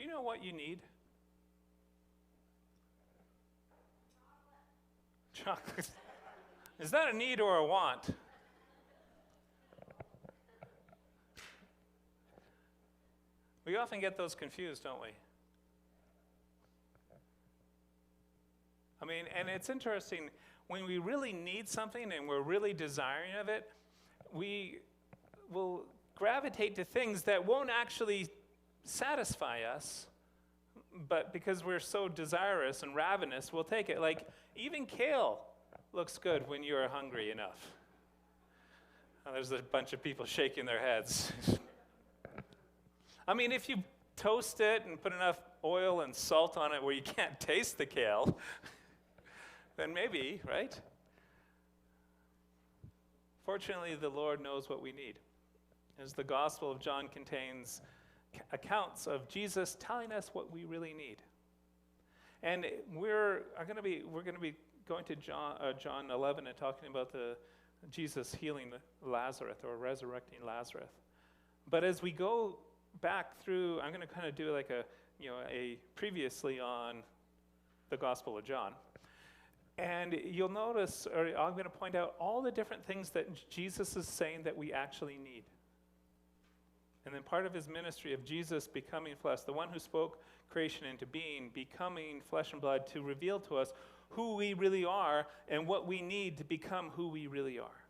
you know what you need? Chocolate. Is that a need or a want? We often get those confused, don't we? I mean, and it's interesting, when we really need something and we're really desiring of it, we will gravitate to things that won't actually satisfy us, but because we're so desirous and ravenous, we'll take it. Like, even kale looks good when you're hungry enough. Oh, there's a bunch of people shaking their heads. I mean, if you toast it and put enough oil and salt on it where you can't taste the kale, then maybe, right? Fortunately, the Lord knows what we need. As the Gospel of John contains accounts of Jesus telling us what we really need. And we're going to be going to John 11 and talking about Jesus healing Lazarus or resurrecting Lazarus. But as we go back through, I'm going to kind of do like a previously on the Gospel of John. And you'll notice, or I'm going to point out all the different things that Jesus is saying that we actually need. And then part of his ministry of Jesus becoming flesh, the one who spoke creation into being, becoming flesh and blood to reveal to us who we really are and what we need to become who we really are.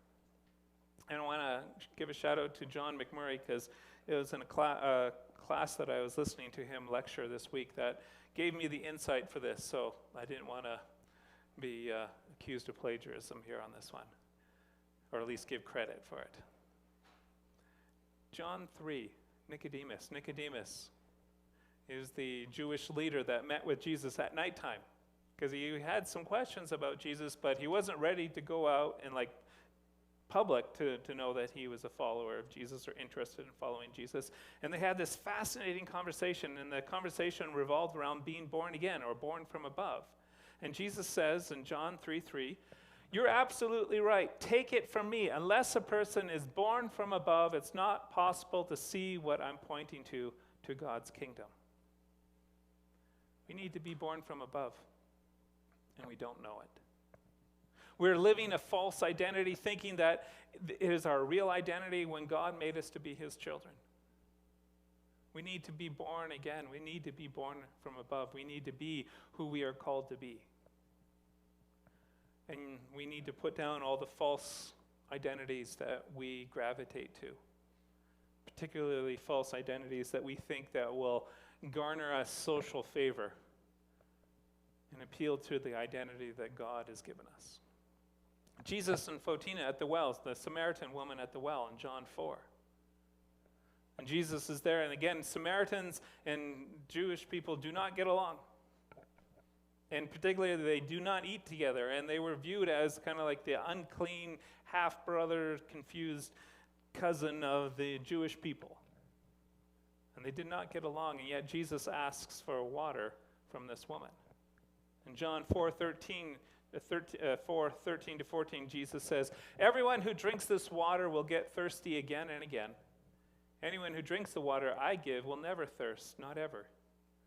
And I want to give a shout out to John McMurray, because it was in a class that I was listening to him lecture this week that gave me the insight for this. So I didn't want to be accused of plagiarism here on this one, or at least give credit for it. John 3, Nicodemus. Nicodemus is the Jewish leader that met with Jesus at nighttime, because he had some questions about Jesus, but he wasn't ready to go out and public to know that he was a follower of Jesus or interested in following Jesus. And they had this fascinating conversation, and the conversation revolved around being born again or born from above. And Jesus says in John 3:3, "You're absolutely right. Take it from me. Unless a person is born from above, it's not possible to see what I'm pointing to God's kingdom." We need to be born from above, and we don't know it. We're living a false identity, thinking that it is our real identity when God made us to be his children. We need to be born again. We need to be born from above. We need to be who we are called to be. And we need to put down all the false identities that we gravitate to, particularly false identities that we think that will garner us social favor and appeal to the identity that God has given us. Jesus and Photina at the wells, the Samaritan woman at the well in John 4. And Jesus is there, and again, Samaritans and Jewish people do not get along. And particularly, they do not eat together, and they were viewed as kind of like the unclean half-brother, confused cousin of the Jewish people. And they did not get along, and yet Jesus asks for water from this woman. In John 4:13 to 14, Jesus says, "Everyone who drinks this water will get thirsty again and again. Anyone who drinks the water I give will never thirst, not ever.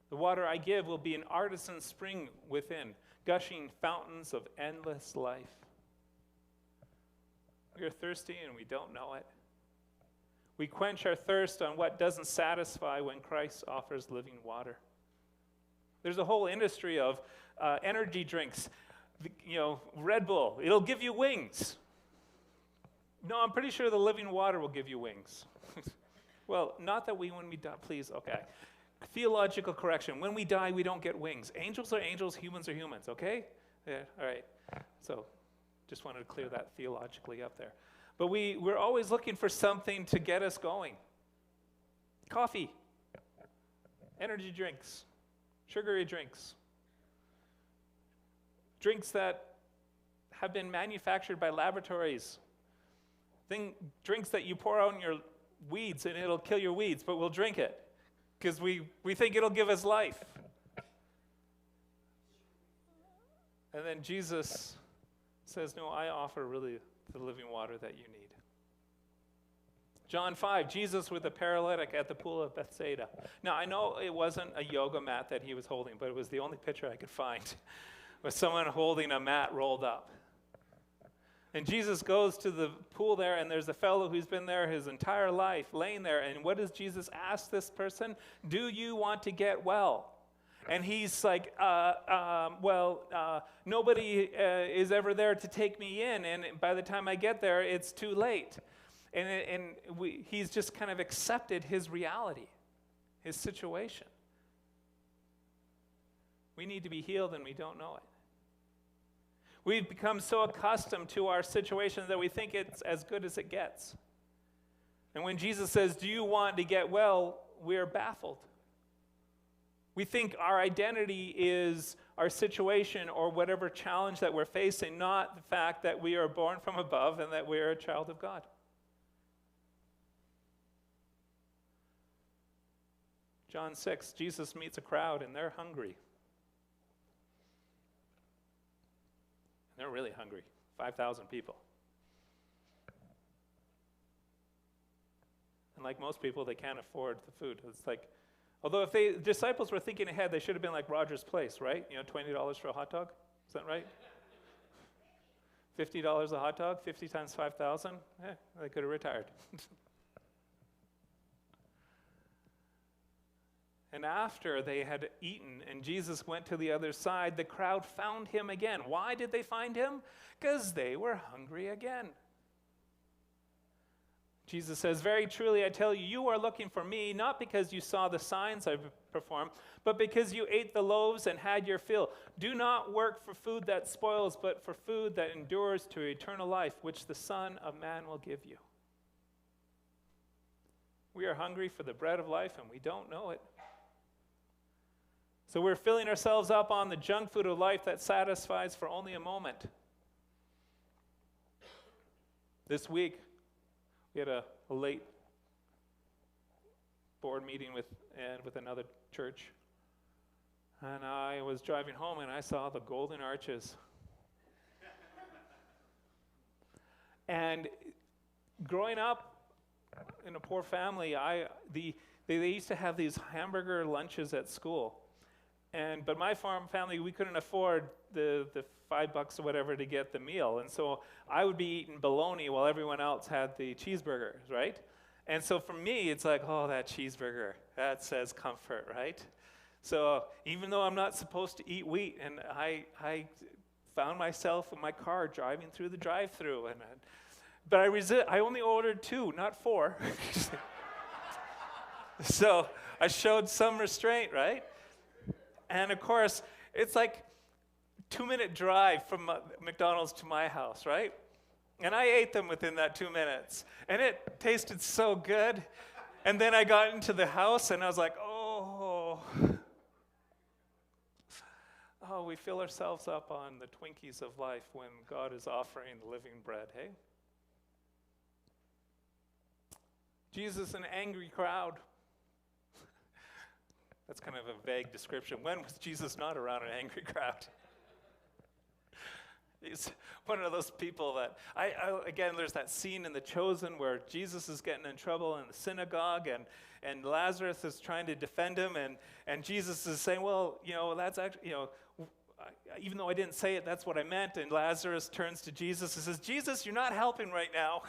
The water I give will be an artesian spring within, gushing fountains of endless life." We are thirsty and we don't know it. We quench our thirst on what doesn't satisfy when Christ offers living water. There's a whole industry of energy drinks. Red Bull, it'll give you wings. No, I'm pretty sure the living water will give you wings. Well, not that when we die, please, okay. Theological correction. When we die, we don't get wings. Angels are angels, humans are humans, okay? Yeah, all right. So just wanted to clear that theologically up there. But we're always looking for something to get us going. Coffee, energy drinks, sugary drinks, drinks that have been manufactured by laboratories, drinks that you pour out in your weeds and it'll kill your weeds, but we'll drink it because we think it'll give us life. And then Jesus says, "No, I offer really the living water that you need." John 5, Jesus with the paralytic at the pool of Bethsaida. Now, I know it wasn't a yoga mat that he was holding, but it was the only picture I could find with someone holding a mat rolled up. And Jesus goes to the pool there, and there's a fellow who's been there his entire life, laying there. And what does Jesus ask this person? Do you want to get well? And he's like, nobody is ever there to take me in, and by the time I get there, it's too late. And he's just kind of accepted his reality, his situation. We need to be healed, and we don't know it. We've become so accustomed to our situation that we think it's as good as it gets. And when Jesus says, do you want to get well, we're baffled. We think our identity is our situation or whatever challenge that we're facing, not the fact that we are born from above and that we are a child of God. John 6, Jesus meets a crowd and they're hungry. They're really hungry. 5,000 people. And like most people, they can't afford the food. It's like, although if the disciples were thinking ahead, they should have been like Rogers Place, right? You know, $20 for a hot dog? Is that right? $50 a hot dog, 50 times 5,000? They could have retired. And after they had eaten and Jesus went to the other side, the crowd found him again. Why did they find him? Because they were hungry again. Jesus says, very truly I tell you, you are looking for me, not because you saw the signs I performed, but because you ate the loaves and had your fill. Do not work for food that spoils, but for food that endures to eternal life, which the Son of Man will give you. We are hungry for the bread of life, and we don't know it. So we're filling ourselves up on the junk food of life that satisfies for only a moment. This week, we had a late board meeting with another church. And I was driving home and I saw the Golden Arches. And growing up in a poor family, they used to have these hamburger lunches at school. But my farm family, we couldn't afford the $5 or whatever to get the meal. And so I would be eating bologna while everyone else had the cheeseburgers, right? And so for me, it's like, oh, that cheeseburger, that says comfort, right? So even though I'm not supposed to eat wheat, and I found myself in my car driving through the drive-thru, but I only ordered 2, not 4. So I showed some restraint, right? And of course, it's like 2-minute drive from McDonald's to my house, right? And I ate them within that 2 minutes. And it tasted so good. And then I got into the house and I was like, oh, we fill ourselves up on the Twinkies of life when God is offering the living bread, hey? Jesus, an angry crowd. That's kind of a vague description. When was Jesus not around an angry crowd? He's one of those people that, again, there's that scene in The Chosen where Jesus is getting in trouble in the synagogue and Lazarus is trying to defend him and Jesus is saying, well, that's actually, even though I didn't say it, that's what I meant. And Lazarus turns to Jesus and says, Jesus, you're not helping right now.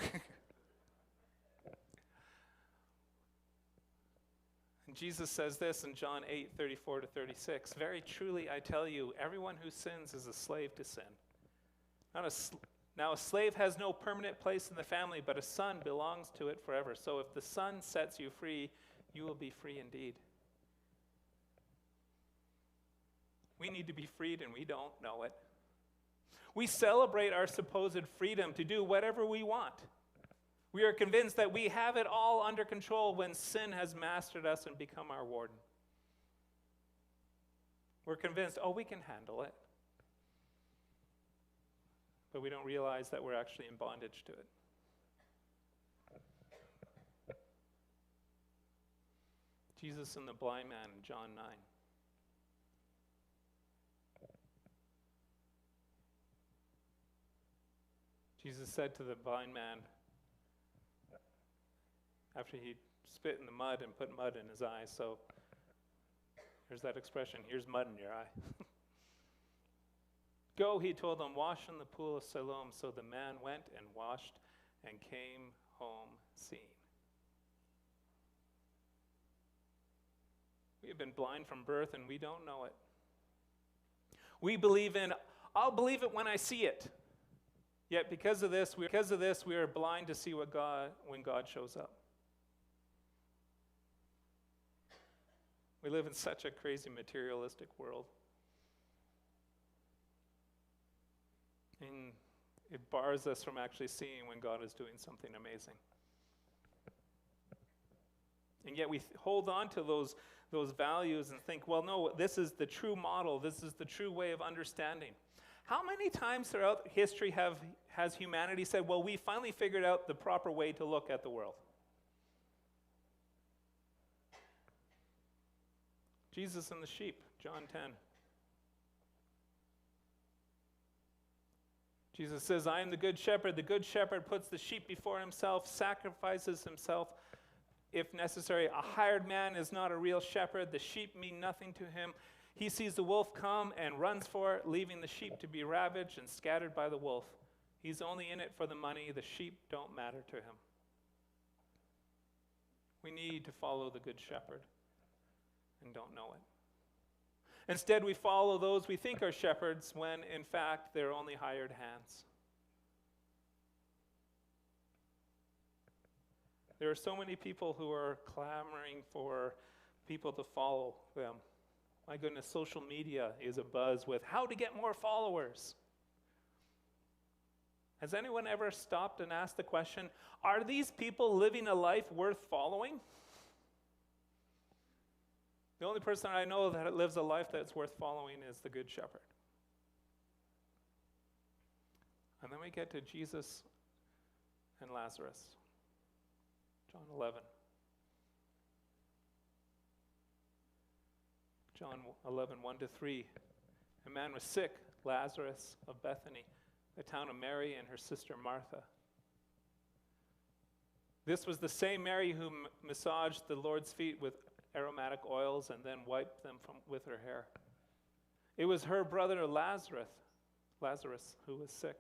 Jesus says this in John 8:34-36. Very truly, I tell you, everyone who sins is a slave to sin. Now a slave has no permanent place in the family, but a son belongs to it forever. So if the Son sets you free, you will be free indeed. We need to be freed, and we don't know it. We celebrate our supposed freedom to do whatever we want. We are convinced that we have it all under control when sin has mastered us and become our warden. We're convinced, we can handle it. But we don't realize that we're actually in bondage to it. Jesus and the blind man in John 9. Jesus said to the blind man, after he spit in the mud and put mud in his eyes. So there's that expression, here's mud in your eye. Go, he told them, wash in the pool of Siloam. So the man went and washed and came home seeing. We have been blind from birth and we don't know it. We believe in, I'll believe it when I see it. Yet because of this, we are blind to see when God shows up. We live in such a crazy materialistic world. And it bars us from actually seeing when God is doing something amazing. And yet we hold on to those values and think, well, no, this is the true model. This is the true way of understanding. How many times throughout history has humanity said, well, we finally figured out the proper way to look at the world? Jesus and the sheep, John 10. Jesus says, I am the good shepherd. The good shepherd puts the sheep before himself, sacrifices himself if necessary. A hired man is not a real shepherd. The sheep mean nothing to him. He sees the wolf come and runs for it, leaving the sheep to be ravaged and scattered by the wolf. He's only in it for the money. The sheep don't matter to him. We need to follow the good shepherd and don't know it. Instead, we follow those we think are shepherds when, in fact, they're only hired hands. There are so many people who are clamoring for people to follow them. My goodness, social media is abuzz with how to get more followers. Has anyone ever stopped and asked the question, are these people living a life worth following? The only person I know that lives a life that's worth following is the Good Shepherd. And then we get to Jesus and Lazarus. John 11. John 11, 1-3. A man was sick, Lazarus of Bethany, the town of Mary and her sister Martha. This was the same Mary who massaged the Lord's feet with aromatic oils and then wiped them with her hair. It was her brother Lazarus who was sick.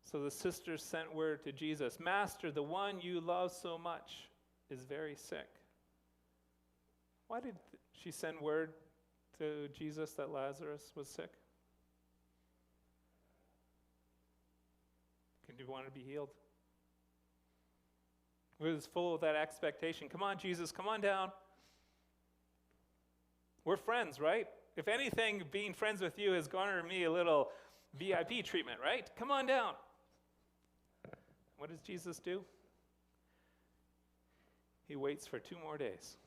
So the sisters sent word to Jesus, Master, the one you love so much is very sick. Why did she send word to Jesus that Lazarus was sick? Did you want to be healed? It was full of that expectation. Come on, Jesus, come on down. We're friends, right? If anything, being friends with you has garnered me a little VIP treatment, right? Come on down. What does Jesus do? He waits for 2 more days.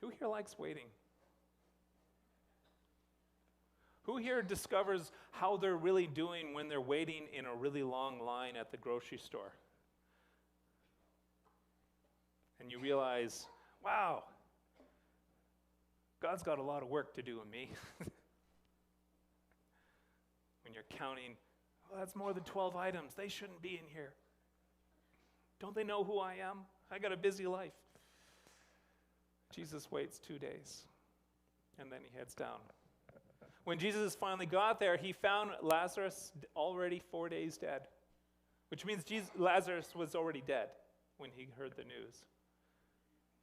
Who here likes waiting? Who here discovers how they're really doing when they're waiting in a really long line at the grocery store? And you realize, wow, God's got a lot of work to do in me. When you're counting, oh, that's more than 12 items. They shouldn't be in here. Don't they know who I am? I got a busy life. Jesus waits 2 days, and then he heads down. When Jesus finally got there, he found Lazarus already 4 days dead, which means Lazarus was already dead when he heard the news.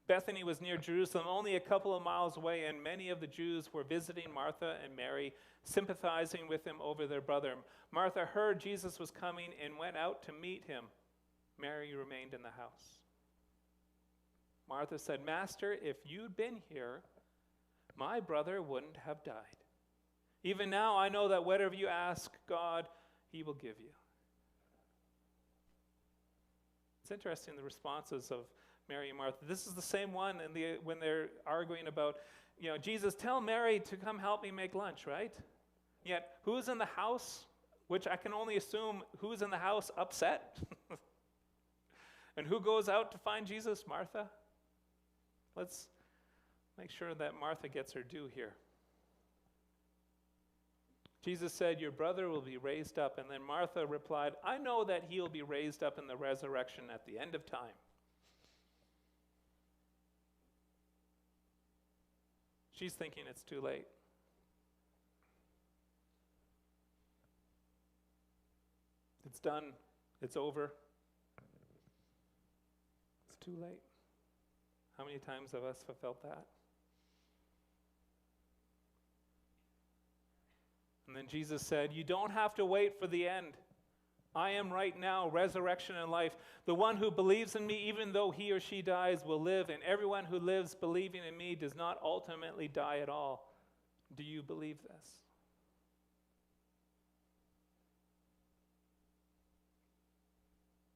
Bethany was near Jerusalem, only a couple of miles away, and many of the Jews were visiting Martha and Mary, sympathizing with them over their brother. Martha heard Jesus was coming and went out to meet him. Mary remained in the house. Martha said, Master, if you'd been here, my brother wouldn't have died. Even now, I know that whatever you ask God, he will give you. It's interesting, the responses of Mary and Martha. This is the same one when they're arguing about, Jesus, tell Mary to come help me make lunch, right? Yet, who's in the house? Which I can only assume, who's in the house upset? And who goes out to find Jesus? Martha. Let's make sure that Martha gets her due here. Jesus said, your brother will be raised up. And then Martha replied, I know that he'll be raised up in the resurrection at the end of time. She's thinking it's too late. It's done. It's over. It's too late. How many times have us felt that? And then Jesus said, you don't have to wait for the end. I am right now, resurrection and life. The one who believes in me, even though he or she dies, will live. And everyone who lives believing in me does not ultimately die at all. Do you believe this?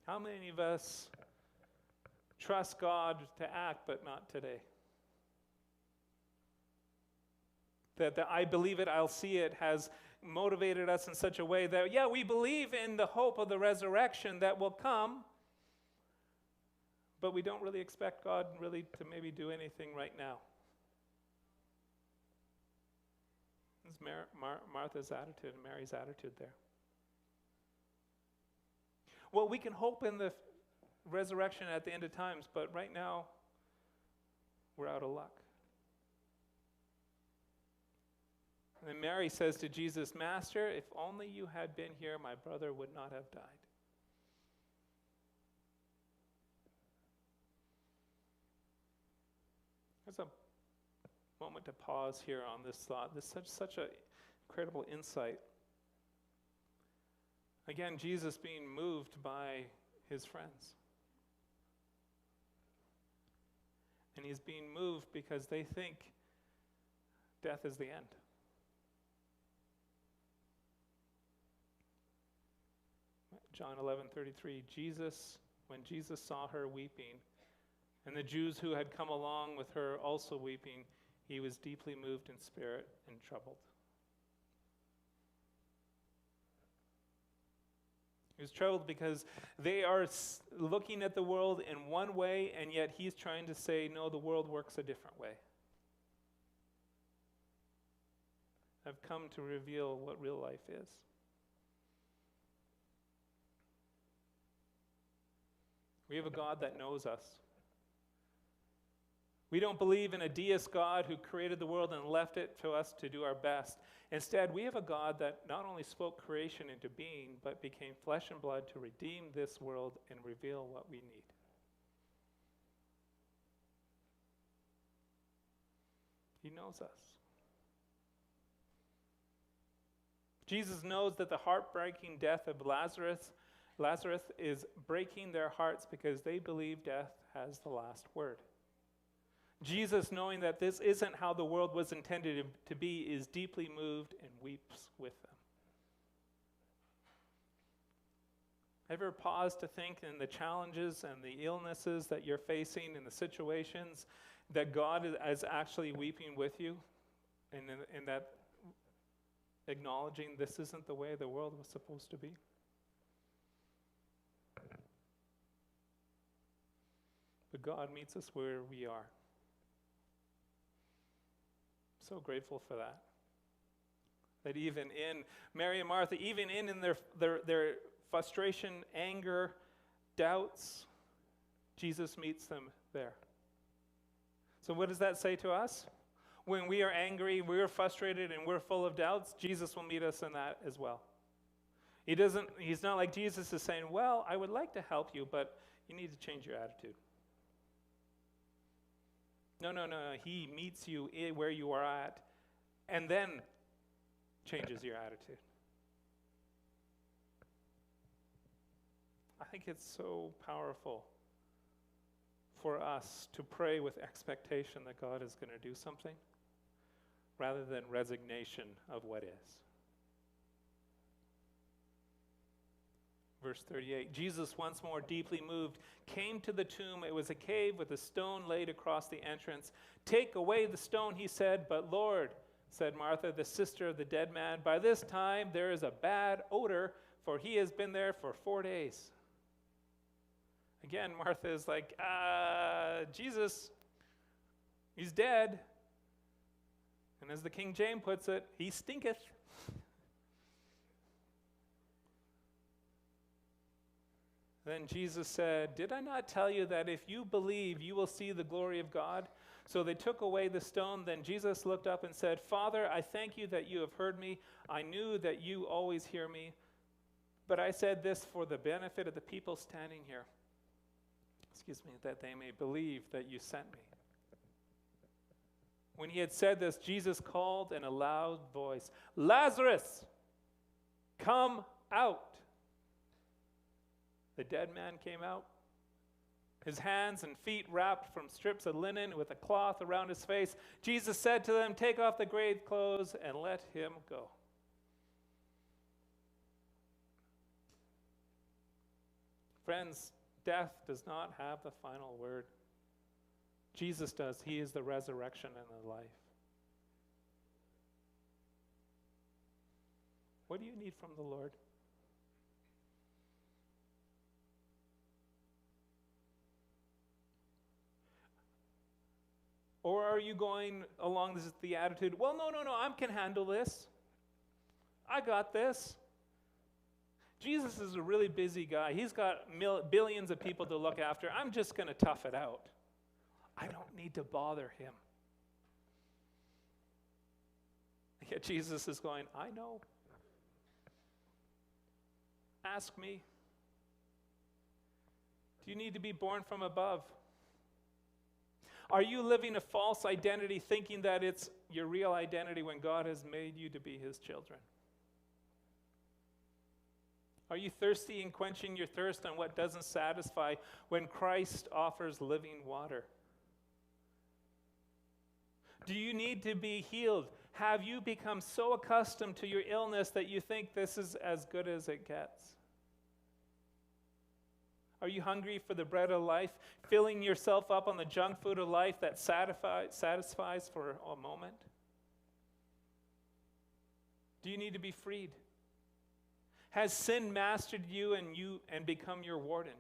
How many of us trust God to act, but not today? That the I believe it, I'll see it has motivated us in such a way that, yeah, we believe in the hope of the resurrection that will come, but we don't really expect God really to maybe do anything right now. This is Martha's attitude and Mary's attitude there. Well, we can hope in the resurrection at the end of times, but right now, we're out of luck. And then Mary says to Jesus, Master, if only you had been here, my brother would not have died. There's a moment to pause here on this thought. This is such an incredible insight. Again, Jesus being moved by his friends. And he's being moved because they think death is the end. John 11:33, when Jesus saw her weeping, and the Jews who had come along with her also weeping, he was deeply moved in spirit and troubled. He was troubled because they are looking at the world in one way, and yet he's trying to say, no, the world works a different way. I've come to reveal what real life is. We have a God that knows us. We don't believe in a deist God who created the world and left it to us to do our best. Instead, we have a God that not only spoke creation into being, but became flesh and blood to redeem this world and reveal what we need. He knows us. Jesus knows that the heartbreaking death of Lazarus is breaking their hearts because they believe death has the last word. Jesus, knowing that this isn't how the world was intended to be, is deeply moved and weeps with them. Ever pause to think in the challenges and the illnesses that you're facing and the situations that God is actually weeping with you, and that acknowledging this isn't the way the world was supposed to be? But God meets us where we are. So grateful for that. That even in Mary and Martha, even in their frustration, anger, doubts, Jesus meets them there. So what does that say to us? When we are angry, we're frustrated, and we're full of doubts, Jesus will meet us in that as well. He's not like Jesus is saying, well, I would like to help you, but you need to change your attitude. No. He meets you where you are at and then changes your attitude. I think it's so powerful for us to pray with expectation that God is going to do something rather than resignation of what is. Verse 38, Jesus, once more deeply moved, came to the tomb. It was a cave with a stone laid across the entrance. Take away the stone, he said. But Lord, said Martha, the sister of the dead man, by this time there is a bad odor, for he has been there for 4 days. Again, Martha is like, Jesus, he's dead. And as the King James puts it, he stinketh. Then Jesus said, "Did I not tell you that if you believe, you will see the glory of God?" So they took away the stone. Then Jesus looked up and said, "Father, I thank you that you have heard me. I knew that you always hear me. But I said this for the benefit of the people standing here. That they may believe that you sent me." When he had said this, Jesus called in a loud voice, "Lazarus, come out." The dead man came out, his hands and feet wrapped from strips of linen with a cloth around his face. Jesus said to them, "Take off the grave clothes and let him go." Friends, death does not have the final word. Jesus does. He is the resurrection and the life. What do you need from the Lord? Or are you going along the attitude, well, no, I can handle this. I got this. Jesus is a really busy guy. He's got billions of people to look after. I'm just going to tough it out. I don't need to bother him. Yet Jesus is going, I know. Ask me. Do you need to be born from above? Are you living a false identity thinking that it's your real identity when God has made you to be his children? Are you thirsty and quenching your thirst on what doesn't satisfy when Christ offers living water? Do you need to be healed? Have you become so accustomed to your illness that you think this is as good as it gets? Are you hungry for the bread of life, filling yourself up on the junk food of life that satisfies for a moment? Do you need to be freed? Has sin mastered you and become your warden?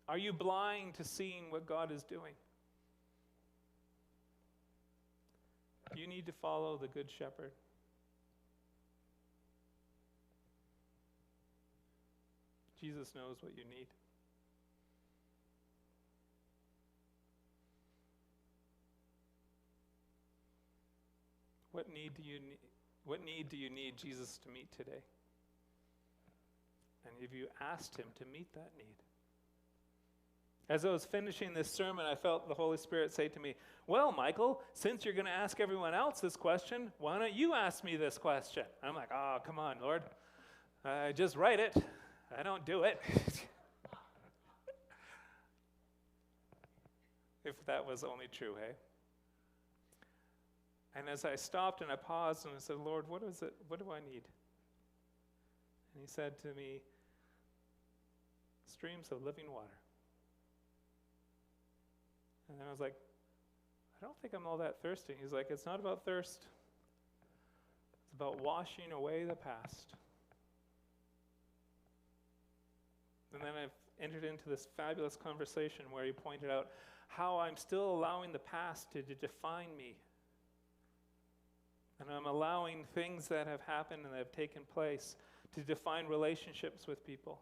Are you blind to seeing what God is doing? Do you need to follow the Good Shepherd? Jesus knows what you need. What need do you need Jesus to meet today? And have you asked him to meet that need? As I was finishing this sermon, I felt the Holy Spirit say to me, well, Michael, since you're going to ask everyone else this question, why don't you ask me this question? I'm like, oh, come on, Lord. Just write it. I don't do it. If that was only true, hey? And as I stopped and I paused and I said, Lord, what is it? What do I need? And he said to me, streams of living water. And then I was like, I don't think I'm all that thirsty. He's like, it's not about thirst. It's about washing away the past. And then I've entered into this fabulous conversation where he pointed out how I'm still allowing the past to define me. And I'm allowing things that have happened and that have taken place to define relationships with people.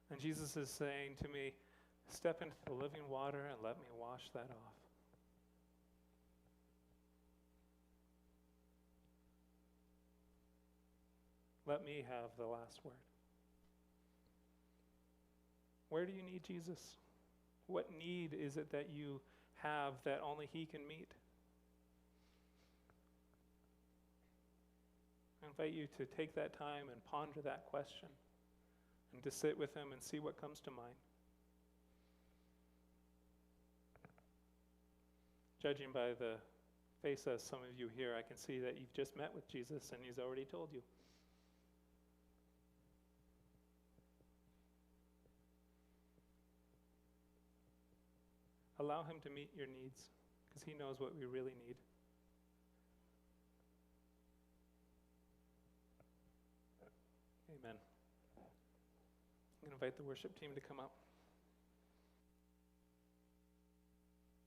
And Jesus is saying to me, step into the living water and let me wash that off. Let me have the last word. Where do you need Jesus? What need is it that you have that only he can meet? I invite you to take that time and ponder that question and to sit with him and see what comes to mind. Judging by the face of some of you here, I can see that you've just met with Jesus and he's already told you. Allow him to meet your needs because he knows what we really need. Amen. I'm going to invite the worship team to come up.